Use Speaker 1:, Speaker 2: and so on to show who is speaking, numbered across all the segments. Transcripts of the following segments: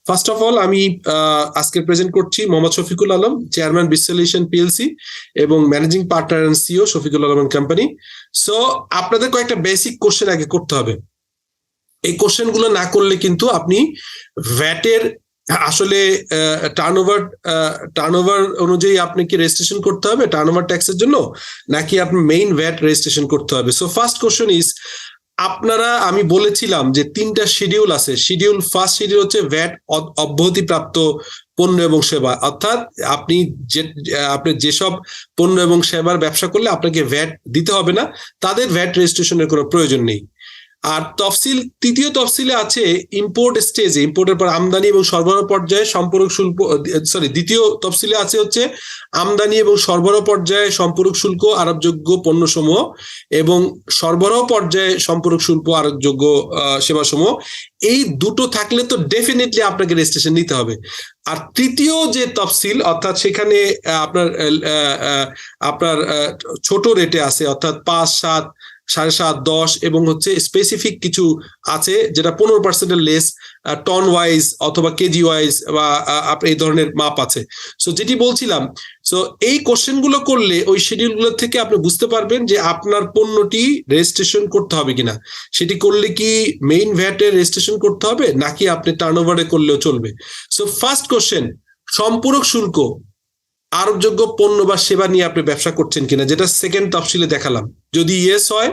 Speaker 1: First of all আমি আজকে present করছি মোহাম্মদ শফিকুল আলম, চেয়ারম্যান বিসলিউশন পিএলসি এবং managing partner and CEO Shafiqul Alam company. So আপনাদের কয়েকটা বেসিক কোশ্চেন আগে করতে হবে। এই কোশ্চেন গুলো না করলে কিন্তু আপনি ভ্যাটের আসলে টার্নওভার অনুযায়ী আপনাকে রেজিস্ট্রেশন করতে হবে টার্নওভার ট্যাক্সের জন্য, নাকি আপনি মেইন ভ্যাট রেজিস্ট্রেশন করতে হবে। সো ফার্স্ট কোশ্চেন ইজ, আপনারা আমি বলেছিলাম যে 3টা শিডিউল আছে। ফার্স্ট শিডিউল হচ্ছে ভ্যাট অব্যাহতিপ্রাপ্ত পণ্য এবং সেবা, অর্থাৎ আপনি যেসব পণ্য এবং সেবার ব্যবসা করলে আপনাকে ভ্যাট দিতে হবে না, তাদের ভ্যাট রেজিস্ট্রেশনের কোনো প্রয়োজন নেই। আর তৃতীয় তফসিলে আছে ইম্পোর্ট স্টেজে, ইম্পোর্টের পর আমদানি এবং সরবরাহ পর্যায়ে সম্পূরক শুল্ক, দ্বিতীয় তফসিলে আছে হচ্ছে আমদানি এবং সরবরাহ পর্যায়ে সম্পূরক শুল্ক আরোপযোগ্য পণ্যসমূহ এবং সরবরাহ পর্যায়ে সম্পূরক শুল্ক আরোপযোগ্য সেবাসমূহ। এই দুটো থাকলে তো ডেফিনেটলি আপনাকে রেজিস্ট্রেশন নিতে হবে। আর তৃতীয় যে তফসিল, অর্থাৎ সেখানে আপনার ছোট রেটে আছে, অর্থাৎ 5, 7, 7.5, 10 এবং হচ্ছে স্পেসিফিক কিছু আছে যেটা 15% লেস, টন ওয়াইজ অথবা কেজি ওয়াইজ বা এই ধরনের মাপ আছে। সো যেটি বলছিলাম, সো এই কোশ্চেন গুলো করলে ওই শিডিউল গুলো থেকে আপনি বুঝতে পারবেন যে আপনার পণ্যটি রেজিস্ট্রেশন করতে হবে কিনা। সেটি করলে কি মেইন ভ্যাটে রেজিস্ট্রেশন করতে হবে, নাকি আপনি টার্নওভারে করলেও চলবে। সো ফার্স্ট কোশ্চেন, সম্পূরক শুল্ক আরোপযোগ্য পণ্য বা সেবা নিয়ে আপনি ব্যবসা করছেন কিনা, যেটা সেকেন্ড তফসিলে দেখালাম। যদি ইয়েস হয়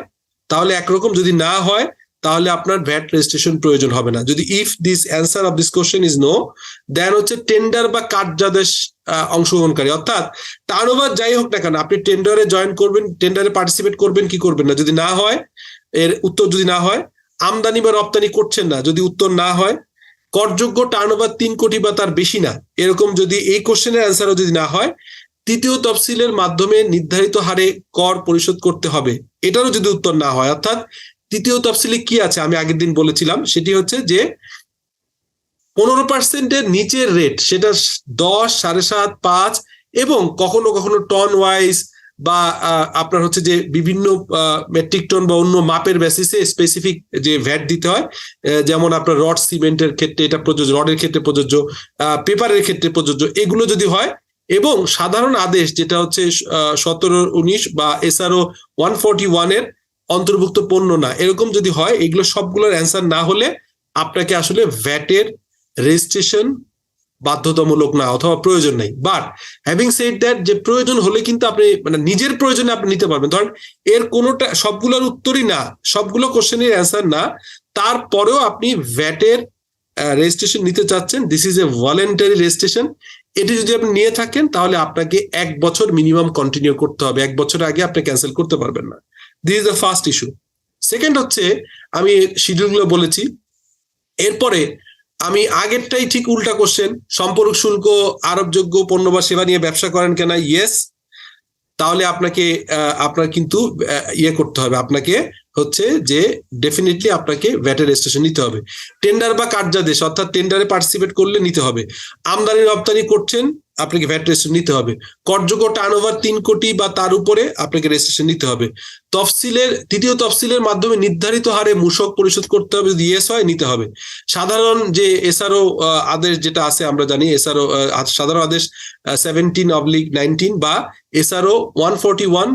Speaker 1: তাহলে একরকম, যদি না হয় তাহলে আপনার ভ্যাট রেজিস্ট্রেশন প্রয়োজন হবে না। যদি if this answer of this question is no, then হচ্ছে টেন্ডার বা কার্যাদেশ অংশগ্রহণকারী, অর্থাৎ টার্নওভার যাই হোক না কেন আপনি টেন্ডারে জয়েন করবেন, টেন্ডারে পার্টিসিপেট করবেন কি করবেন না। যদি না হয়, এর উত্তর যদি না হয়, আমদানি বা রপ্তানি করছেন না, যদি উত্তর না হয়, করযোগ্য টার্নওভার 3 কোটি বা তার বেশি না, এরকম যদি এই কোশ্চেনের অ্যান্সারও যদি না হয়, তৃতীয় তফসিলের মাধ্যমে নির্ধারিত হারে কর পরিশোধ করতে হবে, এটারও যদি উত্তর না হয়, অর্থাৎ তৃতীয় তফসিলে কি আছে আমি আগের দিন বলেছিলাম, সেটি হচ্ছে যে 15% নিচের রেট, সেটা 10, 7.5, 5 এবং কখনো কখনো টন ওয়াইজ বা আপনার হচ্ছে যে বিভিন্ন মেট্রিক টন বা অন্য মাপের বেসিসে স্পেসিফিক যে ভ্যাট দিতে হয়, যেমন আপনার রড সিমেন্টের ক্ষেত্রে এটা প্রযোজ্য, রডের ক্ষেত্রে প্রযোজ্য, পেপারের ক্ষেত্রে প্রযোজ্য, এগুলো যদি হয়, এবং সাধারণ আদেশ যেটা হচ্ছে 17-19 বা SRO 141 এর অন্তর্ভুক্ত পণ্য না, এরকম যদি হয়, এগুলো সবগুলোর অ্যান্সার না হলে আপনাকে আসলে ভ্যাটের রেজিস্ট্রেশন বাধ্যতামূলক না অথবা প্রয়োজন নেই। বাট হ্যাভিং সেড দ্যাট, যে প্রয়োজন হলে কিন্তু আপনি মানে নিজের প্রয়োজনে আপনি নিতে পারবেন। ধরেন এর কোনোটা সবগুলোর উত্তরই না, সবগুলো কোশ্চেনের অ্যান্সার না, তারপরেও আপনি ভ্যাটের রেজিস্ট্রেশন নিতে চাচ্ছেন, this is a voluntary registration. এটি যদি আপনি নিয়ে থাকেন তাহলে আপনাকে 1 বছর মিনিমাম কন্টিনিউ করতে হবে, 1 বছর আগে আপনি ক্যান্সেল করতে পারবেন না। This is the first issue. Second হচ্ছে, আমি শিডিউলগুলো বলেছি, এরপরে আমি আগেরটাই ঠিক উল্টা কোশ্চেন, সম্পূরক শুল্ক আরোপযোগ্য পণ্য বা সেবা নিয়ে ব্যবসা করেন কেনা, ইয়েস, তাহলে আপনার কিন্তু ইয়ে করতে হবে, আপনাকে হচ্ছে যে ডেফিনেটলি আপনাকে ভ্যাটের রেজিস্ট্রেশন নিতে হবে। টেন্ডার বা কার্যাদেশ, অর্থাৎ টেন্ডারে পার্টিসিপেট করলে নিতে হবে। আমদানি রপ্তানি করছেন, আপনাকে ভ্যাট রেজিস্ট্রেশন নিতে হবে। করযোগ্য টার্নওভার 3 কোটি বা তার উপরে আপনাকে রেজিস্ট্রেশন নিতে হবে। তৃতীয় তফসিলের মাধ্যমে নির্ধারিত হারে মূসক পরিশোধ করতে হবে, যদি ইয়েস হয় নিতে হবে। সাধারণ যে SRO আদেশ যেটা আছে আমরা জানি, SRO সাধারণ আদেশ 17/19 বা SRO 141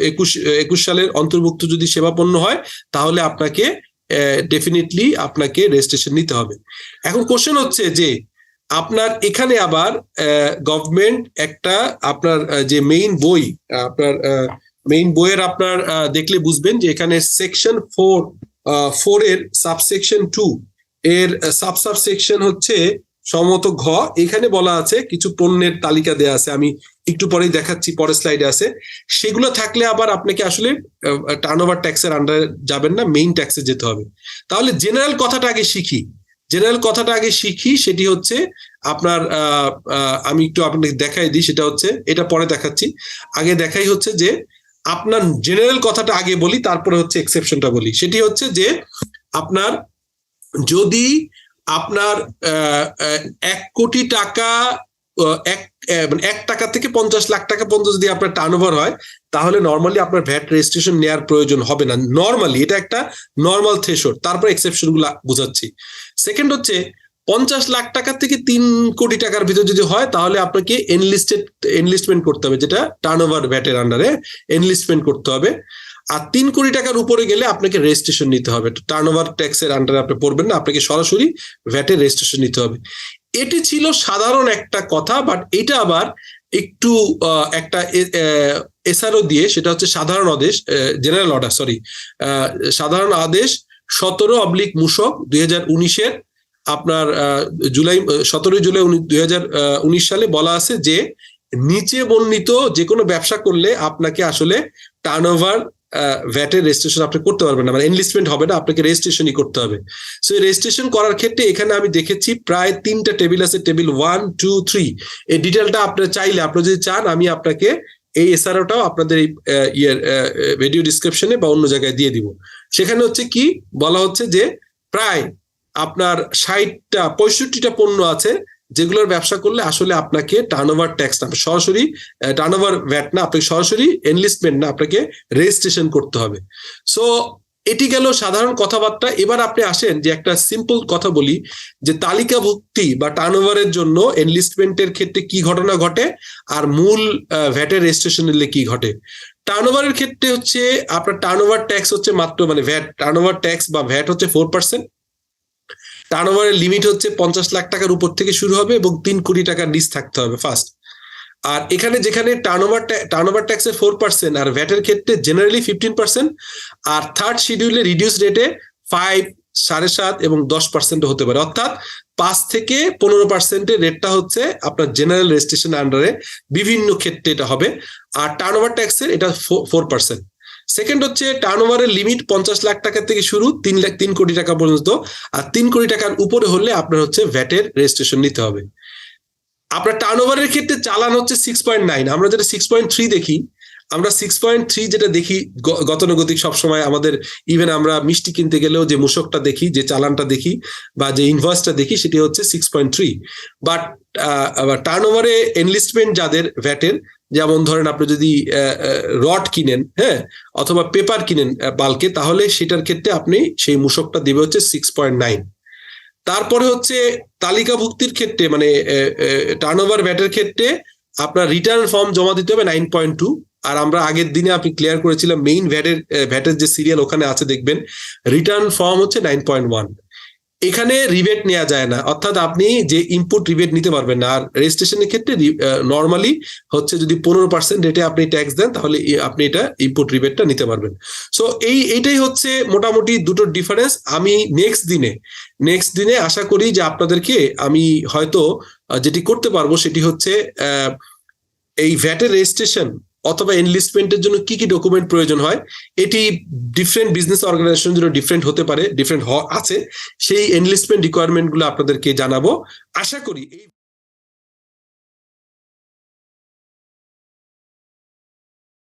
Speaker 1: 21 সালের অন্তর্ভুক্ত যদি সেবা পণ্য হয়, তাহলে আপনাকে ডেফিনেটলি আপনাকে রেজিস্ট্রেশন নিতে হবে। এখন কোশ্চেন হচ্ছে যে আপনার এখানে আবার গভর্নমেন্ট একটা আপনার যে মেইন বইয়ের আপনার দেখলে বুঝবেন যে এখানে সেকশন 4 এর সাবসেকশন 2 এর সাবসেকশন হচ্ছে সম্মত ঘ, এখানে বলা আছে কিছু পণ্যের তালিকা দেয়া আছে, আমি একটু পরেই দেখাচ্ছি, পরের স্লাইডে আছে। সেগুলো থাকলে আবার আপনাকে আসলে টার্নওভার ট্যাক্সের আন্ডারে যাবেন না, মেইন ট্যাক্সে যেতে হবে। তাহলে জেনারেল কথাটা আগে শিখি, সেটি হচ্ছে আপনার আমি একটু আপনাকে দেখাই দিই, সেটা হচ্ছে, এটা পরে দেখাচ্ছি, আগে দেখাই হচ্ছে যে আপনার জেনারেল কথাটা আগে বলি, তারপরে হচ্ছে এক্সেপশনটা বলি। সেটি হচ্ছে যে আপনার যদি আপনার 1 কোটি টাকা 1 টাকা থেকে 50 লাখ টাকা পর্যন্ত যদি আপনার টার্নওভার হয়, তাহলে নর্মালি আপনার ভ্যাট রেজিস্ট্রেশন নেওয়ার প্রয়োজন হবে না। নর্মালি এটা একটা নর্মাল থ্রেশহোল্ড, তারপর এক্সেপশন গুলো বুঝাচ্ছি। সেকেন্ড হচ্ছে 50 লাখ টাকা থেকে 3 কোটি টাকার ভিতর যদি হয় তাহলে আপনাকে এনলিস্টমেন্ট করতে হবে, যেটা টার্নওভার ভ্যাটের আন্ডারে এনলিস্টমেন্ট করতে হবে। আর 3 কোটি টাকার উপরে গেলে আপনাকে রেজিস্ট্রেশন নিতে হবে। টার্নওভার ট্যাক্সের আন্ডারে আপনি পড়বেন না, আপনাকে সরাসরি ভ্যাটের রেজিস্ট্রেশন নিতে হবে। এটি ছিল সাধারণ একটা কথা, বাট এটা আবার একটু একটা এসআরও দিয়ে, সেটা হচ্ছে সাধারণ আদেশ, জেনারেল অর্ডার, সরি, সাধারণ আদেশ 17/, মূসক 2019-এর আপনার 17 জুলাই 2019 সালে বলা আছে যে নিচে বর্ণিত যে কোনো ব্যবসা করলে আপনাকে আসলে টার্নওভার ভ্যাটের রেজিস্ট্রেশন আপনি করতে পারবেন না, মানে এনলিস্টমেন্ট হবে না, আপনাকে রেজিস্ট্রেশনই করতে হবে। সো এই রেজিস্ট্রেশন করার ক্ষেত্রে এখানে আমি দেখেছি প্রায় 3টা টেবিল আছে, টেবিল 1, 2, 3। এই ডিটেলটা আপনার চাইলে, আপনি যদি চান, আমি আপনাকে এই এসআরওটাও আপনাদের এই ভিডিও ডিসক্রিপশনে বা অন্য জায়গায় দিয়ে দিব। সেখানে হচ্ছে কি বলা হচ্ছে যে প্রায় আপনার 60টা 65টা পণ্য আছে যেগুলোর ব্যবসা করলে আসলে আপনাকে টার্নওভার ট্যাক্স না, সরাসরি টার্নওভার ভ্যাট না, আপনাকে সরাসরি এনলিস্টমেন্ট না, আপনাকে রেজিস্ট্রেশন করতে হবে। সো এটি গেল সাধারণ কথাবার্তা। এবার আপনি আসেন যে একটা সিম্পল কথা বলি, যে তালিকাভুক্তি বা টার্নওভারের জন্য এনলিস্টমেন্টের ক্ষেত্রে কি ঘটনা ঘটে আর মূল ভ্যাটের রেজিস্ট্রেশন নিলে কি ঘটে। টার্নওভারের ক্ষেত্রে হচ্ছে আপনার টার্নওভার ট্যাক্স হচ্ছে মাত্র, মানে ভ্যাট, টার্নওভার ট্যাক্স বা ভ্যাট হচ্ছে 4%। টার্নওভারের লিমিট হচ্ছে 50 লাখ টাকার উপর থেকে শুরু হবে এবং 3 কোটি টাকার নিচ থাকতে হবে ফার্স্ট। আর এখানে যেখানে টার্নওভার ট্যাক্সের 4% আর ভ্যাটের ক্ষেত্রে জেনারেলি 15%, আর থার্ড শিডিউলে রিডিউস রেটে 5, 7.5 এবং 10% হতে পারে, অর্থাৎ 5 থেকে 15% রেটটা হচ্ছে আপনার জেনারেল রেজিস্ট্রেশন আন্ডারে বিভিন্ন ক্ষেত্রে এটা হবে। আর টার্নওভার ট্যাক্সের এটা 4%। সেকেন্ড হচ্ছে টার্নওভারের লিমিট 50 লাখ টাকা থেকে শুরু 3 কোটি টাকা পর্যন্ত, আর 3 কোটি টাকার উপরে হলে আপনার হচ্ছে ভ্যাটের রেজিস্ট্রেশন নিতে হবে। আপনার টার্নওভারের ক্ষেত্রে চালান হচ্ছে 6.9, আমরা যেটা 6.3 দেখি, আমরা 6.3 যেটা দেখি গতানুগতিক সবসময় আমাদের, ইভেন আমরা মিষ্টি কিনতে গেলেও যে মূসকটা দেখি, যে চালানটা দেখি বা যে ইনভয়েসটা দেখি, সেটি হচ্ছে 6.3। বাট টার্নওভারে এনলিস্টমেন্ট যাদের ভ্যাটের, যেমন ধরেন আপনি যদি রড কিনেন, হ্যাঁ, অথবা পেপার কিনেন বাল্কে, তাহলে সেটার ক্ষেত্রে আপনি সেই মূসকটা দিবে হচ্ছে 6.9। তারপরে হচ্ছে তালিকাভুক্তির ক্ষেত্রে, মানে টার্নওভার ভ্যাটের ক্ষেত্রে আপনার রিটার্ন ফর্ম জমা দিতে হবে 9.2। আর আমরা আগের দিনে আপনি ক্লিয়ার করেছিলাম মেইন ভ্যাটের যে সিরিয়াল ওখানে আছে, দেখবেন রিটার্ন ফর্ম হচ্ছে 9.1। এখানে রিবেট নেওয়া যায় না, অর্থাৎ আপনি যে ইনপুট রিবেট নিতে পারবেন না। আর রেজিস্ট্রেশনের ক্ষেত্রে নর্মালি হচ্ছে যদি 15% রেটে আপনি ট্যাক্স দেন, তাহলে আপনি এটা ইনপুট রিবেটটা নিতে পারবেন। সো এইটাই হচ্ছে মোটামুটি দুটোর ডিফারেন্স। আমি নেক্সট দিনে আশা করি যে আপনাদেরকে আমি হয়তো যেটি করতে পারবো সেটি হচ্ছে এই ভ্যাটের রেজিস্ট্রেশন অথবা এনলিস্টমেন্টের জন্য কি কি ডকুমেন্ট প্রয়োজন হয়, এটি ডিফারেন্ট বিজনেস অর্গানাইজেশনের জন্য ডিফারেন্ট হতে পারে, ডিফারেন্ট আছে, সেই এনলিস্টমেন্ট রিকোয়ারমেন্ট গুলো আপনাদেরকে জানাবো। আশা করি এই